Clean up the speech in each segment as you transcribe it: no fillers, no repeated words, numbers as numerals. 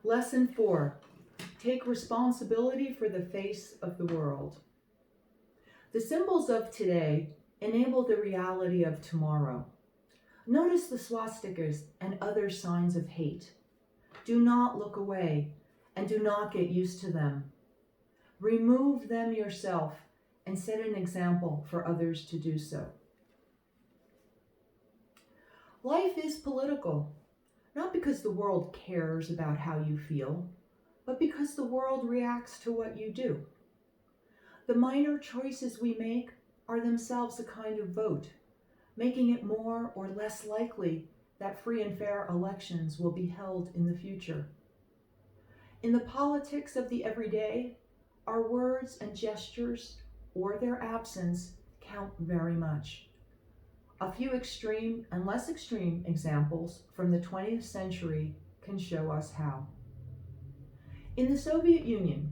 Lesson 4. Take responsibility for the face of the world. The symbols of today enable the reality of tomorrow. Notice the swastikas and other signs of hate. Do not look away and do not get used to them. Remove them yourself and set an example for others to do so. Life is political, not because the world cares about how you feel, but because the world reacts to what you do. The minor choices we make are themselves a kind of vote, making it more or less likely that free and fair elections will be held in the future. In the politics of the everyday, our words and gestures, or their absence, count very much. A few extreme and less extreme examples from the 20th century can show us how. In the Soviet Union,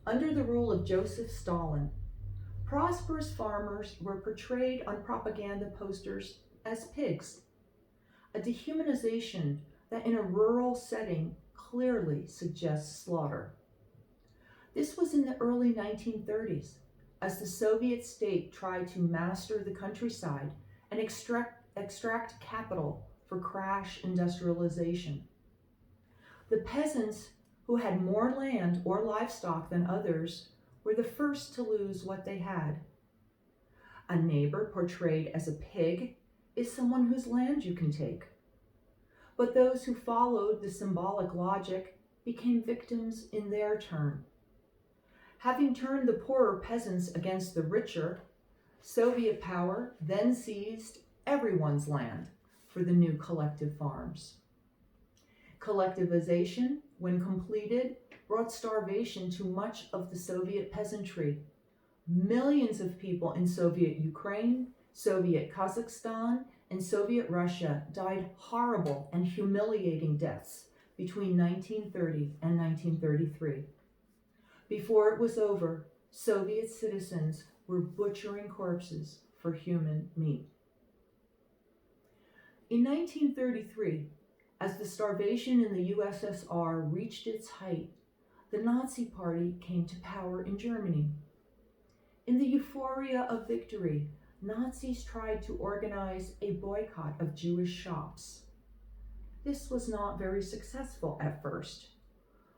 under the rule of Joseph Stalin, prosperous farmers were portrayed on propaganda posters as pigs, a dehumanization that in a rural setting clearly suggests slaughter. This was in the early 1930s, as the Soviet state tried to master the countryside and extract capital for crash industrialization. The peasants who had more land or livestock than others were the first to lose what they had. A neighbor portrayed as a pig is someone whose land you can take. But those who followed the symbolic logic became victims in their turn. Having turned the poorer peasants against the richer, Soviet power then seized everyone's land for the new collective farms. Collectivization, when completed, brought starvation to much of the Soviet peasantry. Millions of people in Soviet Ukraine, Soviet Kazakhstan, and Soviet Russia died horrible and humiliating deaths between 1930 and 1933. Before it was over, Soviet citizens were butchering corpses for human meat. In 1933, as the starvation in the USSR reached its height, the Nazi Party came to power in Germany. In the euphoria of victory, Nazis tried to organize a boycott of Jewish shops. This was not very successful at first,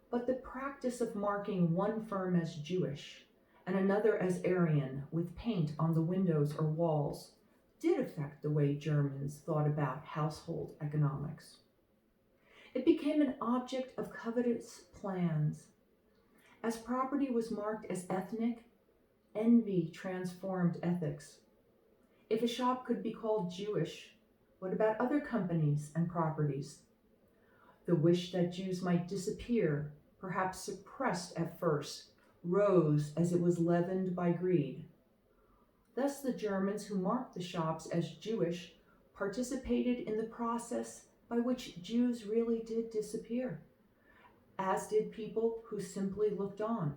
but the practice of marking one firm as Jewish and another as Aryan with paint on the windows or walls did affect the way Germans thought about household economics. It became an object of covetous plans. As property was marked as ethnic, envy transformed ethics. If a shop could be called Jewish, what about other companies and properties? The wish that Jews might disappear, perhaps suppressed at first, rose as it was leavened by greed. Thus the Germans who marked the shops as Jewish participated in the process by which Jews really did disappear, as did people who simply looked on.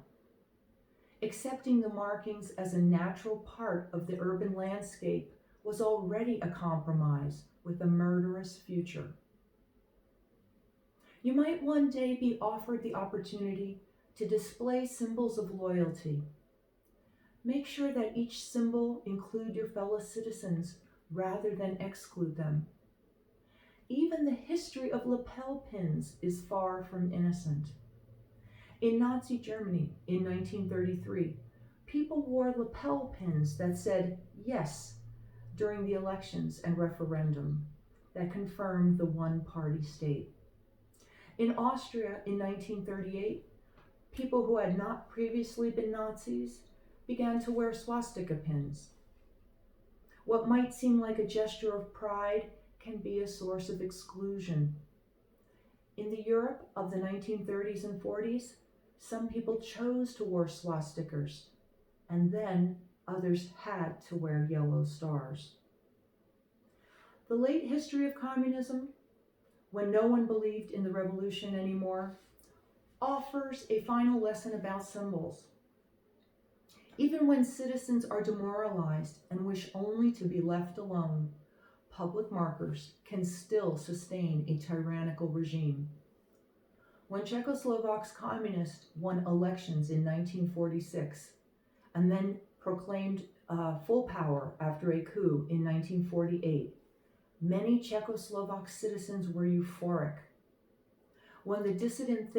Accepting the markings as a natural part of the urban landscape was already a compromise with a murderous future. You might one day be offered the opportunity to display symbols of loyalty. Make sure that each symbol include your fellow citizens rather than exclude them. Even the history of lapel pins is far from innocent. In Nazi Germany in 1933, people wore lapel pins that said yes during the elections and referendum that confirmed the one-party state. In Austria in 1938, people who had not previously been Nazis began to wear swastika pins. What might seem like a gesture of pride can be a source of exclusion. In the Europe of the 1930s and 40s, some people chose to wear swastikas, and then others had to wear yellow stars. The late history of communism, when no one believed in the revolution anymore, offers a final lesson about symbols. Even when citizens are demoralized and wish only to be left alone, public markers can still sustain a tyrannical regime. When Czechoslovak's communists won elections in 1946 and then proclaimed full power after a coup in 1948, many Czechoslovak citizens were euphoric. When the dissident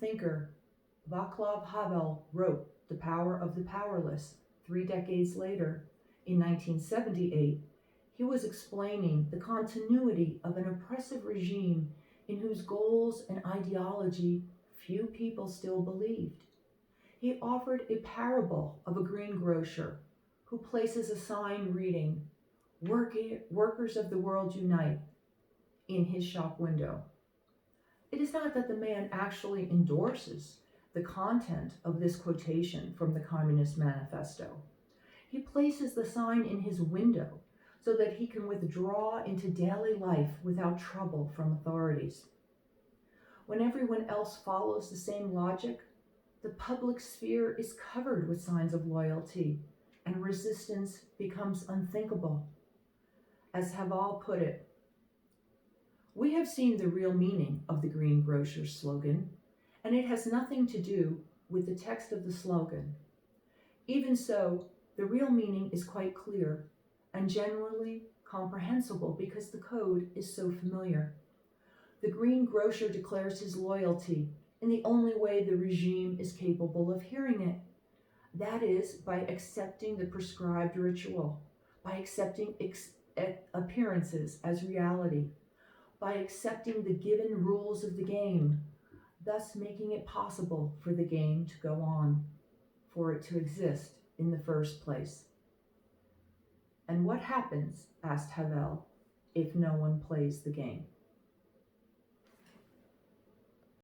thinker Václav Havel wrote The Power of the Powerless 3 decades later, in 1978, he was explaining the continuity of an oppressive regime in whose goals and ideology few people still believed. He offered a parable of a greengrocer who places a sign reading, Workers of the World Unite, in his shop window. It is not that the man actually endorses the content of this quotation from the Communist Manifesto. He places the sign in his window so that he can withdraw into daily life without trouble from authorities. When everyone else follows the same logic, the public sphere is covered with signs of loyalty, and resistance becomes unthinkable. As Havel put it, we have seen the real meaning of the greengrocer's slogan, and it has nothing to do with the text of the slogan. Even so, the real meaning is quite clear and generally comprehensible because the code is so familiar. The greengrocer declares his loyalty in the only way the regime is capable of hearing it. That is, by accepting the prescribed ritual, by accepting appearances as reality, by accepting the given rules of the game, thus making it possible for the game to go on, for it to exist in the first place. And what happens, asked Havel, if no one plays the game?